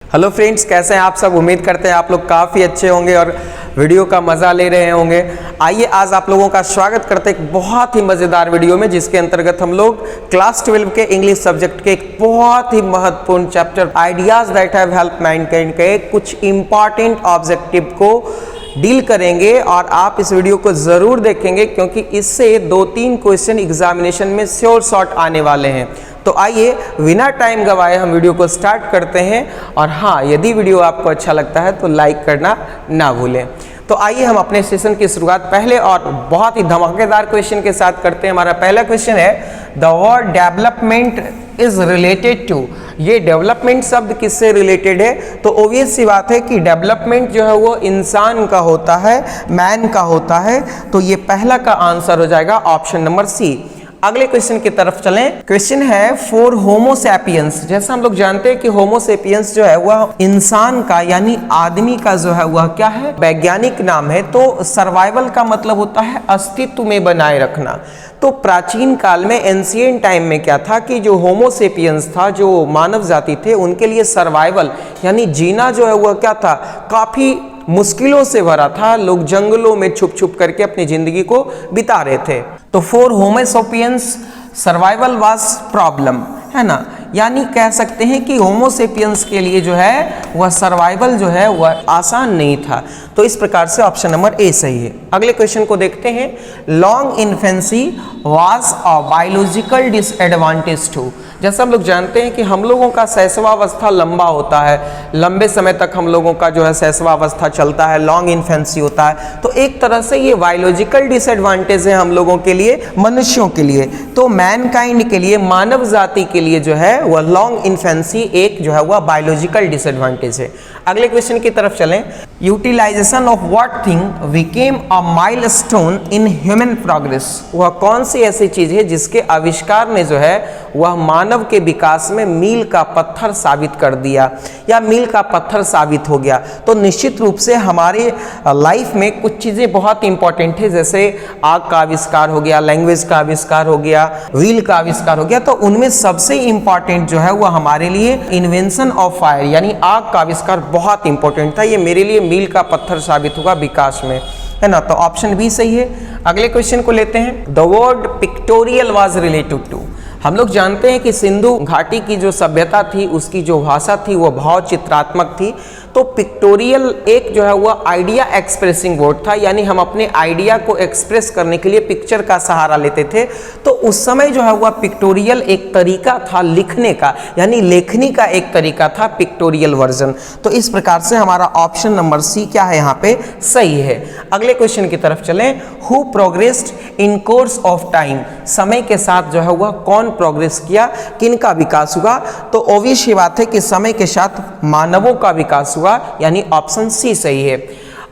Hello friends, कैसे हैं आप सब। उम्मीद करते हैं आप लोग काफ़ी अच्छे होंगे और वीडियो का मज़ा ले रहे होंगे। आइए आज आप लोगों का स्वागत करते हैं एक बहुत ही मज़ेदार वीडियो में, जिसके अंतर्गत हम लोग क्लास 12 के इंग्लिश सब्जेक्ट के एक बहुत ही महत्वपूर्ण chapter ideas that have helped Mankind के कुछ इंपॉर्टेंट ऑब्जेक्टिव को डील करेंगे। और आप इस वीडियो को ज़रूर देखेंगे क्योंकि इससे 2-3 क्वेश्चन एग्जामिनेशन में श्योर शॉट आने वाले हैं। तो आइए बिना टाइम गवाए हम वीडियो को स्टार्ट करते हैं। और हाँ, यदि वीडियो आपको अच्छा लगता है तो लाइक करना ना भूलें। तो आइए हम अपने सेशन की शुरुआत पहले और बहुत ही धमाकेदार क्वेश्चन के साथ करते हैं। हमारा पहला क्वेश्चन है, the word development is related to. ये डेवलपमेंट शब्द किससे रिलेटेड है? तो ऑब्वियस सी बात है कि डेवलपमेंट जो है वो इंसान का होता है, मैन का होता है। तो ये पहला का आंसर हो जाएगा ऑप्शन नंबर सी। अगले क्वेश्चन की तरफ चलें। क्वेश्चन है फॉर होमो सैपियंस। जैसा हम लोग जानते हैं कि होमो सैपियंस जो है वह इंसान का यानी आदमी का जो है वह क्या है, वैज्ञानिक नाम है। तो सर्वाइवल का मतलब होता है अस्तित्व में बनाए रखना। तो प्राचीन काल में एंशिएंट टाइम में क्या था कि जो होमो सैपियंस था, जो मानव जाति थे, उनके लिए सर्वाइवल यानी जीना जो है वह क्या था, काफी मुश्किलों से भरा था। लोग जंगलों में छुप छुप करके अपनी जिंदगी को बिता रहे थे। तो for Homo sapiens survival was problem, है ना। यानी कह सकते हैं कि होमो सैपियंस के लिए जो है वह सर्वाइवल जो है वह आसान नहीं था। तो इस प्रकार से ऑप्शन नंबर ए सही है। अगले क्वेश्चन को देखते हैं। Long infancy was a biological disadvantage to. जैसा हम लोग जानते हैं कि हम लोगों का शैशवावस्था लंबा होता है, लंबे समय तक हम लोगों का जो है शैशवावस्था चलता है, लॉन्ग इन्फेंसी होता है। तो एक तरह से ये बायोलॉजिकल डिसएडवांटेज है हम लोगों के लिए, मनुष्यों के लिए। तो मैनकाइंड के लिए, मानव जाति के लिए जो है वह लॉन्ग इन्फेंसी एक जो है वह बायोलॉजिकल डिसएडवांटेज है। अगले क्वेश्चन की तरफ चलें। Utilization of what thing became a milestone in human progress. वह कौन सी ऐसी चीज है जिसके आविष्कार ने जो है वह मानव के विकास में मील का पत्थर साबित कर दिया या मील का पत्थर साबित हो गया? तो निश्चित रूप से हमारे लाइफ में कुछ चीजें बहुत इंपॉर्टेंट है, जैसे आग का आविष्कार हो गया, लैंग्वेज का आविष्कार हो गया, व्हील का आविष्कार हो गया। तो उनमें सबसे इंपॉर्टेंट जो है वह हमारे लिए इन्वेंशन ऑफ फायर यानी आग का आविष्कार बहुत इंपॉर्टेंट था। ये मेरे लिए मील का पत्थर साबित होगा विकास में, है ना। तो ऑप्शन बी सही है। अगले क्वेश्चन को लेते हैं। The word pictorial was related to. हम लोग जानते हैं कि सिंधु घाटी की जो सभ्यता थी, उसकी जो भाषा थी वो भाव चित्रात्मक थी। तो पिक्टोरियल एक जो है वह आइडिया एक्सप्रेसिंग वर्ड था, यानी हम अपने आइडिया को एक्सप्रेस करने के लिए पिक्चर का सहारा लेते थे। तो उस समय जो है वह पिक्टोरियल एक तरीका था लिखने का, यानी लेखनी का एक तरीका था पिक्टोरियल वर्जन। तो इस प्रकार से हमारा ऑप्शन नंबर सी क्या है यहाँ पे सही है। अगले क्वेश्चन की तरफ चलें। Who progressed in course of time. समय के साथ जो है वह कौन प्रोग्रेस किया, किनका विकास हुआ? तो ऑब्वियस ही बात है कि समय के साथ मानवों का विकास हुआ, यानी ऑप्शन सी सही है।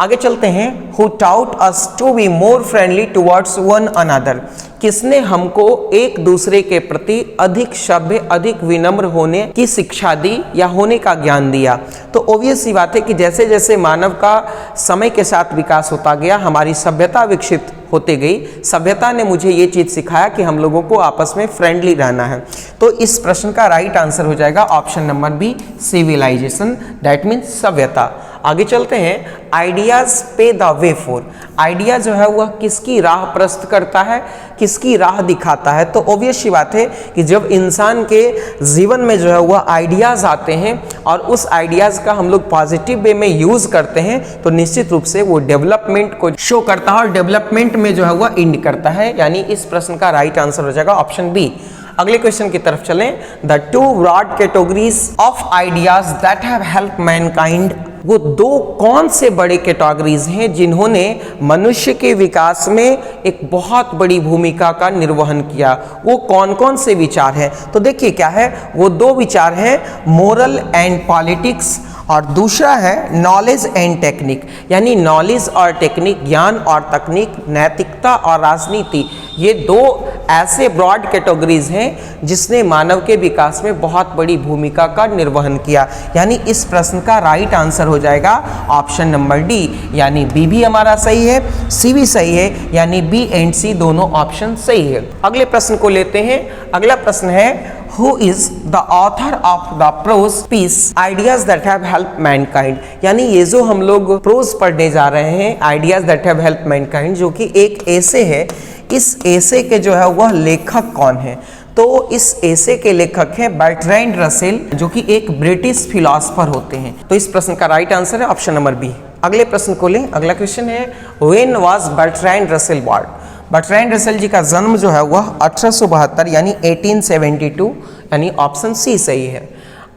आगे चलते हैं। Who taught us to be more friendly towards one another। किसने हमको एक दूसरे के प्रति अधिक सभ्य, अधिक विनम्र होने की शिक्षा दी या होने का ज्ञान दिया? तो ऑब्वियस सी बात है कि जैसे जैसे मानव का समय के साथ विकास होता गया, हमारी सभ्यता विकसित होते गई। सभ्यता ने मुझे ये चीज सिखाया कि हम लोगों को आपस में फ्रेंडली रहना है। तो इस प्रश्न का राइट आंसर हो जाएगा option number b, civilization, that means सभ्यता। आगे चलते हैं। आइडियाज पे द वे फॉर। आइडिया जो है वह किसकी राह प्रस्तुत करता है, किसकी राह दिखाता है? तो ऑब्वियस सी बात है कि जब इंसान के जीवन में जो है वह आइडियाज आते हैं और उस आइडियाज का हम लोग पॉजिटिव वे में यूज करते हैं, तो निश्चित रूप से वो डेवलपमेंट को शो करता है और डेवलपमेंट में जो है वह इंड करता है। यानी इस प्रश्न का राइट आंसर हो जाएगा ऑप्शन बी। अगले क्वेश्चन की तरफ चलें। The two broad categories of ideas that have helped mankind. वो दो कौन से बड़े कैटेगरीज हैं जिन्होंने मनुष्य के विकास में एक बहुत बड़ी भूमिका का निर्वहन किया? वो कौन कौन से विचार हैं? तो देखिए क्या है, वो दो विचार हैं, मोरल एंड पॉलिटिक्स, और दूसरा है नॉलेज एंड टेक्निक। यानी नॉलेज और टेक्निक, ज्ञान और तकनीक, नैतिकता और राजनीति, ये दो ऐसे ब्रॉड कैटेगरीज हैं जिसने मानव के विकास में बहुत बड़ी भूमिका का निर्वहन किया। यानी इस प्रश्न का राइट आंसर हो जाएगा ऑप्शन नंबर डी, यानी बी भी हमारा सही है, सी भी सही है, यानी बी एंड सी दोनों ऑप्शन सही है। अगले प्रश्न को लेते हैं। अगला प्रश्न है who is the author of the prose piece ideas that have help mankind, यानी ये जो हम लोग प्रोज पढ़ने जा रहे हैं ideas that have help Mankind, जो कि एक एसे है, इस एसे के जो है वह लेखक कौन है? तो इस एसे के लेखक हैं बर्ट्रैंड रसेल, जो कि एक ब्रिटिश फिलोसोफर होते हैं। तो इस प्रश्न का राइट आंसर है ऑप्शन नंबर बी। अगले प्रश्न को लें। अगला क्वेश्चन है when was Bertrand Russell born? Bertrand Russell ji का जन्म जो है वह 1872 यानी 1872, यानी ऑप्शन सी सही है।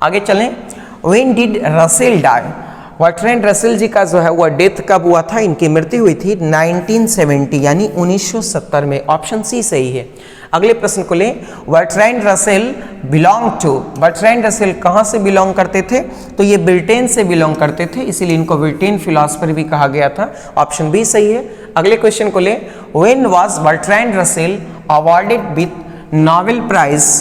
आगे चलें। When did Russell die? Bertrand Russell ji का जो है वह डेथ कब हुआ था? इनकी मृत्यु हुई थी 1970 यानी 1970 में, ऑप्शन सी सही है। अगले प्रश्न को लें। Bertrand Russell belong to? Bertrand Russell कहाँ से बिलोंग करते थे? तो ये ब्रिटेन से बिलोंग करते थे, इसीलिए इनको ब्रिटेन फिलोसोफर भी कहा गया था, ऑप्शन बी सही है। अगले क्वेश्चन को लें। When was Bertrand Russell awarded with Nobel prize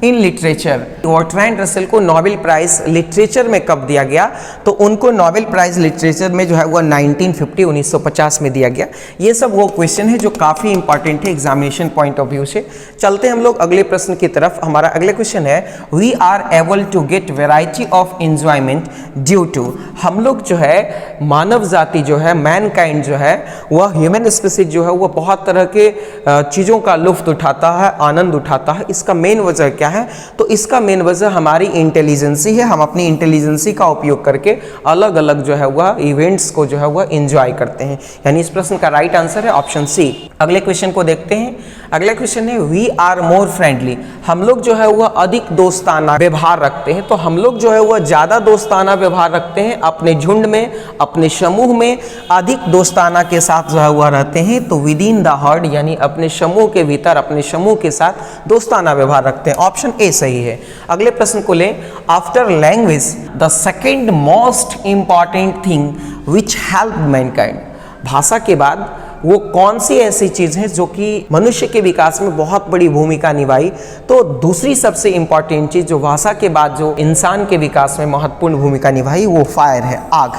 in literature? Bertrand Russell को नोबेल प्राइज लिटरेचर में कब दिया गया? तो उनको नोबेल प्राइज लिटरेचर में जो है वो 1950 में दिया गया। ये सब वो क्वेश्चन है जो काफ़ी इंपॉर्टेंट है एग्जामिनेशन पॉइंट ऑफ व्यू से। चलते हम लोग अगले प्रश्न की तरफ। हमारा अगले क्वेश्चन है we are able to get variety of enjoyment due to? हम लोग जो है मानव जाति जो है, मैनकाइंड जो है, वह ह्यूमन स्पीसीज जो है वह बहुत तरह के चीज़ों का लुफ्त उठाता है, आनंद उठाता है। इसका मेन वजह क्या है? तो इसका मेन वजह हमारी इंटेलिजेंसी है। हम अपनी इंटेलिजेंसी का उपयोग करके अलग अलग जो है वह इवेंट्स को जो है वह एंजॉय करते हैं, यानी इस प्रश्न का राइट आंसर है ऑप्शन सी। अगले क्वेश्चन को देखते हैं। अगला क्वेश्चन है वी आर मोर फ्रेंडली? हम लोग जो है वह अधिक दोस्ताना व्यवहार रखते हैं। तो हम लोग जो है वह ज्यादा दोस्ताना व्यवहार रखते हैं अपने झुंड में, अपने समूह में अधिक दोस्ताना के साथ जो है वह रहते हैं। तो विद इन द हर्ड, यानी अपने समूह के भीतर, अपने समूह के साथ दोस्ताना व्यवहार रखते हैं, ऑप्शन ए सही है। अगले प्रश्न को लें। After language the second most important thing which help Mankind? भाषा के बाद वो कौन सी ऐसी चीज है जो कि मनुष्य के विकास में बहुत बड़ी भूमिका निभाई? तो दूसरी सबसे इंपॉर्टेंट चीज जो भाषा के बाद जो इंसान के विकास में महत्वपूर्ण भूमिका निभाई वो फायर है, आग,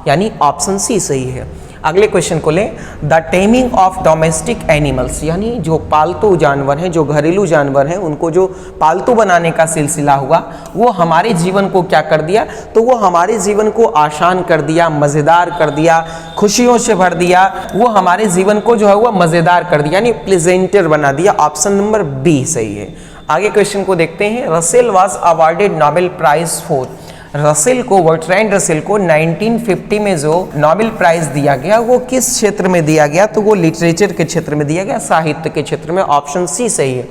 यानी ऑप्शन सी सही है। अगले क्वेश्चन को लें। The taming of domestic animals, यानी जो पालतू जानवर हैं, जो घरेलू जानवर हैं, उनको जो पालतू बनाने का सिलसिला हुआ वो हमारे जीवन को क्या कर दिया? तो वो हमारे जीवन को आसान कर दिया, मज़ेदार कर दिया, खुशियों से भर दिया। वो हमारे जीवन को जो है वो मज़ेदार कर दिया, यानी प्लेजेंटर बना दिया, ऑप्शन नंबर बी सही है। आगे क्वेश्चन को देखते हैं। Russell was awarded Nobel prize for? Russell को, बर्ट्रैंड रसेल को 1950 में जो नोबेल प्राइज दिया गया वो किस क्षेत्र में दिया गया? तो वो लिटरेचर के क्षेत्र में दिया गया, साहित्य के क्षेत्र में, ऑप्शन सी सही है।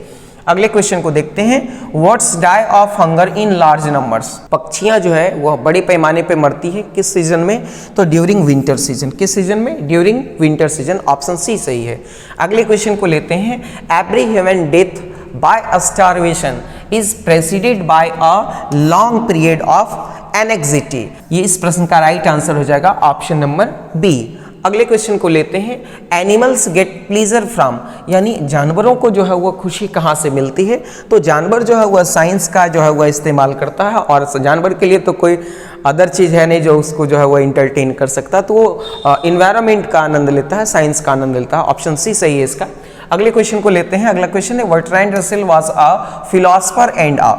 अगले क्वेश्चन को देखते हैं। What's die of hunger in large numbers? पक्षियां जो है वह बड़े पैमाने पे मरती है किस सीजन में? तो ड्यूरिंग विंटर सीजन। किस सीजन में? During winter season, option c सही है। अगले क्वेश्चन को लेते हैं। Every human death by starvation is preceded by a long period of anxiety? ये इस प्रश्न का राइट आंसर हो जाएगा ऑप्शन नंबर बी। अगले क्वेश्चन को लेते हैं। एनिमल्स गेट प्लीजर फ्रॉम, यानी जानवरों को जो है वह खुशी कहाँ से मिलती है? तो जानवर जो है वह साइंस का जो है वह इस्तेमाल करता है, और जानवर के लिए तो कोई अदर चीज़ है नहीं जो उसको जो है वह इंटरटेन कर सकता है, तो वो इन्वायरमेंट का आनंद लेता है, साइंस का आनंद लेता है, ऑप्शन सी सही है इसका। अगले क्वेश्चन को लेते हैं। अगला क्वेश्चन है Bertrand Russell was a philosopher and a?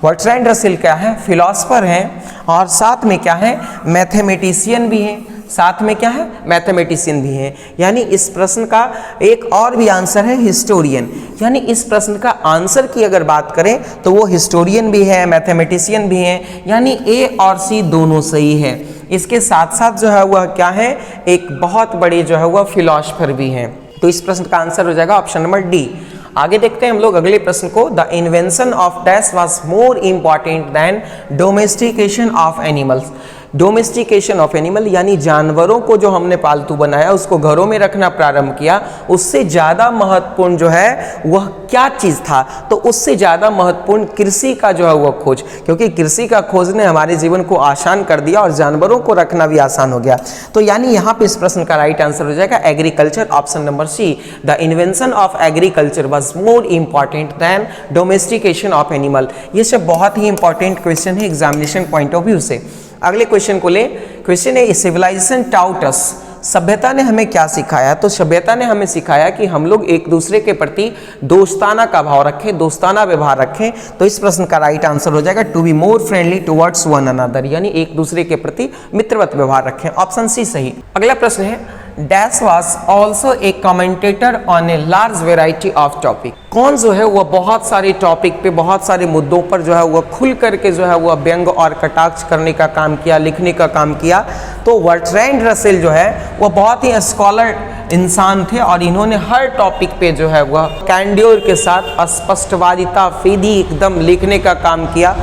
Bertrand Russell क्या है? फिलोसोफर हैं, और साथ में क्या है? मैथमेटिशियन भी हैं। साथ में क्या है? मैथमेटिशियन भी हैं। यानी इस प्रश्न का एक और भी आंसर है हिस्टोरियन, यानी इस प्रश्न का आंसर की अगर बात करें तो वो हिस्टोरियन भी है, मैथमेटिशियन भी हैं, यानी ए और सी दोनों सही है। इसके साथ साथ जो है वह क्या है? एक बहुत बड़े जो है वह फिलोसोफर भी हैं। तो इस प्रश्न का आंसर हो जाएगा ऑप्शन नंबर डी। आगे देखते हैं हम लोग अगले प्रश्न को। The invention of dash was more important than domestication of animals? Domestication of animal, यानी जानवरों को जो हमने पालतू बनाया, उसको घरों में रखना प्रारंभ किया, उससे ज़्यादा महत्वपूर्ण जो है वह क्या चीज़ था? तो उससे ज़्यादा महत्वपूर्ण कृषि का जो है वह खोज, क्योंकि कृषि का खोज ने हमारे जीवन को आसान कर दिया और जानवरों को रखना भी आसान हो गया। तो यानी यहाँ पे इस प्रश्न का राइट आंसर हो जाएगा agriculture, option number c. The invention of agriculture was more important than domestication of animal. ये सब बहुत ही इंपॉर्टेंट क्वेश्चन है एग्जामिनेशन पॉइंट ऑफ व्यू से। अगले क्वेश्चन को ले। क्वेश्चन है सिविलाइजेशन टाउट अस सभ्यता ने हमें क्या सिखाया? तो सभ्यता ने हमें सिखाया कि हम लोग एक दूसरे के प्रति दोस्ताना का भाव रखें, दोस्ताना व्यवहार रखें। तो इस प्रश्न का राइट आंसर हो जाएगा to be more friendly towards one another, यानी एक दूसरे के प्रति मित्रवत व्यवहार रखें। ऑप्शन सी सही। अगला प्रश्न है dash was also a commentator on a large variety of topic. कौन जो है वह बहुत सारे टॉपिक पे, बहुत सारे मुद्दों पर जो है वह खुल करके जो है वह व्यंग और कटाक्ष करने का काम किया, लिखने का काम किया। तो बर्ट्रैंड रसेल जो है वह बहुत ही स्कॉलर इंसान थे और इन्होंने हर टॉपिक पे जो है वह कैंड्योर के साथ स्पष्टवादिता, फेदी एकदम लिखने का काम किया।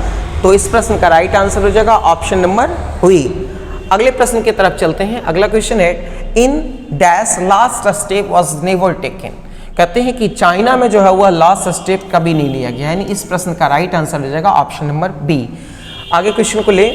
तो इस प्रश्न का राइट आंसर हो जाएगा ऑप्शन नंबर हुई। अगले प्रश्न की तरफ चलते हैं। अगला क्वेश्चन है in dash last step was never taken. कहते हैं कि चाइना में जो है वह लास्ट स्टेप कभी नहीं लिया गया, यानी इस प्रश्न का राइट आंसर हो जाएगा ऑप्शन नंबर बी। आगे क्वेश्चन को ले।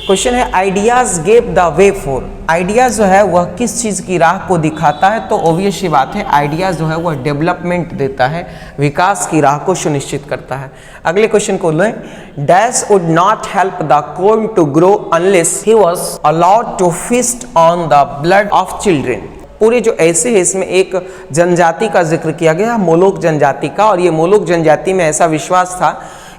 क्वेश्चन है ideas gave the way for. Ideas जो है वह किस चीज़ की राह को दिखाता है? तो ऑब्वियस ही बात है, आइडियाज जो है वह डेवलपमेंट देता है, विकास की राह को सुनिश्चित करता है। अगले क्वेश्चन को लें। Dash would not help the corn to grow unless he was allowed to feast on the blood of children. पूरे जो ऐसे है इसमें एक जनजाति का जिक्र किया गया, मोलोक जनजाति का, और ये मोलोक जनजाति में ऐसा विश्वास था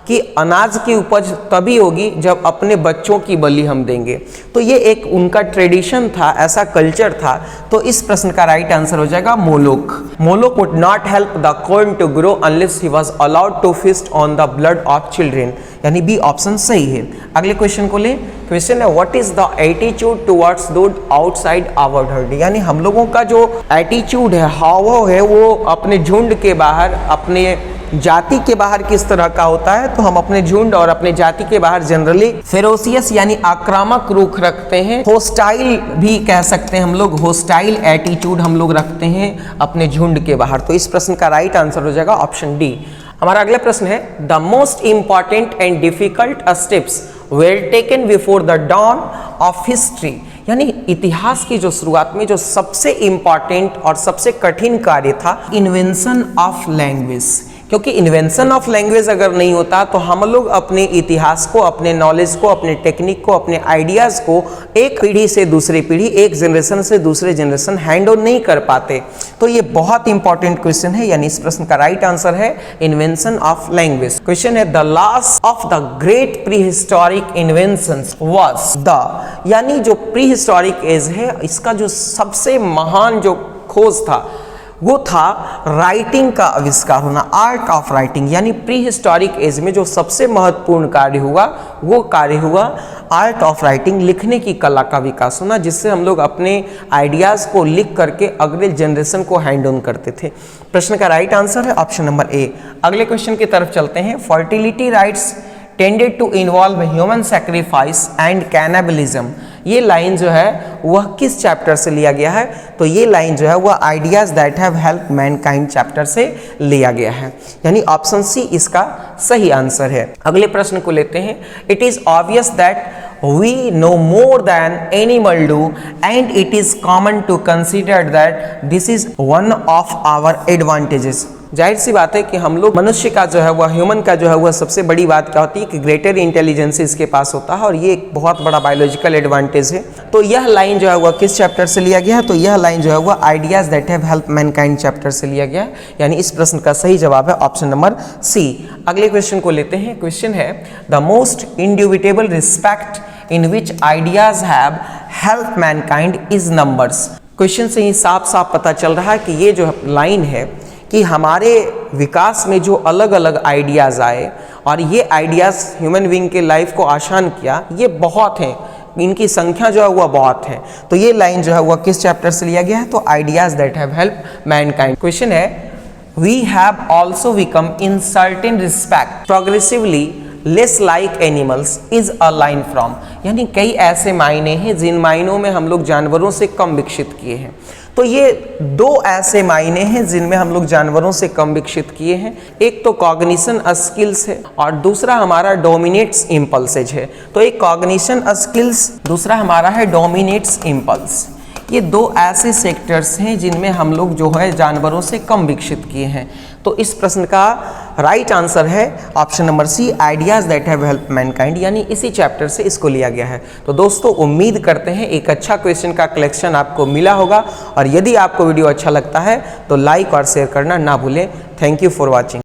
कि अनाज की उपज तभी होगी जब अपने बच्चों की बलि हम देंगे। तो ये एक उनका ट्रेडिशन था, ऐसा कल्चर था। तो इस प्रश्न का राइट आंसर हो जाएगा Moloch. Moloch would not help the corn to grow unless he was allowed to feast on the blood of children, यानी बी ऑप्शन सही है। अगले क्वेश्चन को ले। क्वेश्चन है what is the attitude towards those outside our herd. यानी हम लोगों का जो एटीट्यूड है, हाव है, वो अपने झुंड के बाहर, अपने जाति के बाहर किस तरह का होता है? तो हम अपने झुंड और अपने जाति के बाहर जनरली फेरोसियस यानी आक्रामक रुख रखते हैं, होस्टाइल भी कह सकते हैं हम लोग, होस्टाइल एटीट्यूड हम लोग रखते हैं अपने झुंड के बाहर। तो इस प्रश्न का राइट आंसर हो जाएगा ऑप्शन डी। हमारा अगला प्रश्न है the most important and difficult steps were taken before the dawn of history. यानी इतिहास की जो शुरुआत में जो सबसे इंपॉर्टेंट और सबसे कठिन कार्य था, इन्वेंशन ऑफ लैंग्वेज। क्योंकि इन्वेंशन ऑफ लैंग्वेज अगर नहीं होता तो हम लोग अपने इतिहास को, अपने नॉलेज को, अपने टेक्निक को, अपने आइडियाज़ को एक पीढ़ी से दूसरी पीढ़ी, एक जनरेशन से दूसरे जनरेशन हैंड ओवर नहीं कर पाते। तो ये बहुत इंपॉर्टेंट क्वेश्चन है, यानी इस प्रश्न का राइट आंसर है इन्वेंशन ऑफ लैंग्वेज। क्वेश्चन है the last of the great pre historic inventions was the, यानी जो प्री हिस्टोरिक एज है इसका जो सबसे महान जो खोज था वो था राइटिंग का आविष्कार होना, आर्ट ऑफ राइटिंग। यानी प्री हिस्टोरिक एज में जो सबसे महत्वपूर्ण कार्य हुआ वो कार्य हुआ आर्ट ऑफ राइटिंग, लिखने की कला का विकास होना, जिससे हम लोग अपने आइडियाज़ को लिख करके अगले जनरेशन को हैंड ऑन करते थे। प्रश्न का राइट आंसर है ऑप्शन नंबर ए। अगले क्वेश्चन की तरफ चलते हैं। Fertility rites tended to involve human sacrifice and cannibalism. ये लाइन जो है वह किस चैप्टर से लिया गया है? तो ये लाइन जो है वह ideas that have help Mankind chapter से लिया गया है, यानी ऑप्शन सी इसका सही आंसर है। अगले प्रश्न को लेते हैं। It is obvious that we know more than animal do and it is common to consider that this is one of our advantages। जाहिर सी बात है कि हम लोग मनुष्य का जो है वह, ह्यूमन का जो है वह सबसे बड़ी बात क्या होती है कि ग्रेटर इंटेलिजेंस इसके पास होता है और ये एक बहुत बड़ा बायोलॉजिकल एडवांटेज है। तो यह लाइन जो है वह किस चैप्टर से लिया गया है? तो यह लाइन जो है वह ideas that have help Mankind chapter से लिया गया है, यानी इस प्रश्न का सही जवाब है ऑप्शन नंबर सी। अगले क्वेश्चन को लेते हैं। क्वेश्चन है the most indubitable respect in which ideas have helped mankind is numbers। Question से ही साफ साफ पता चल रहा है कि ये जो लाइन है कि हमारे विकास में जो अलग अलग आइडियाज़ आए और ये आइडियाज़ ह्यूमन बीइंग के लाइफ को आसान किया, ये बहुत हैं, इनकी संख्या जो है वह बहुत है। तो ये लाइन जो है वह किस चैप्टर से लिया गया है? तो ideas that have help mankind. Question है we have also become in certain respect progressively less like animals is a line from. यानी कई ऐसे मायने हैं जिन मायनों में हम लोग जानवरों से कम विकसित किए हैं। तो ये दो ऐसे मायने हैं जिनमें हम लोग जानवरों से कम विकसित किए हैं। एक तो कॉग्निशन स्किल्स है और दूसरा हमारा डोमिनेट्स इम्पल्सेज है। तो एक कॉग्निशन स्किल्स, दूसरा हमारा है डोमिनेट्स इम्पल्स। ये दो ऐसे सेक्टर्स हैं जिनमें हम लोग जो है जानवरों से कम विकसित किए हैं। तो इस प्रश्न का राइट आंसर है option number c, ideas that have help mankind, यानी इसी चैप्टर से इसको लिया गया है। तो दोस्तों उम्मीद करते हैं एक अच्छा क्वेश्चन का कलेक्शन आपको मिला होगा, और यदि आपको वीडियो अच्छा लगता है तो लाइक और शेयर करना ना भूलें। Thank you for watching.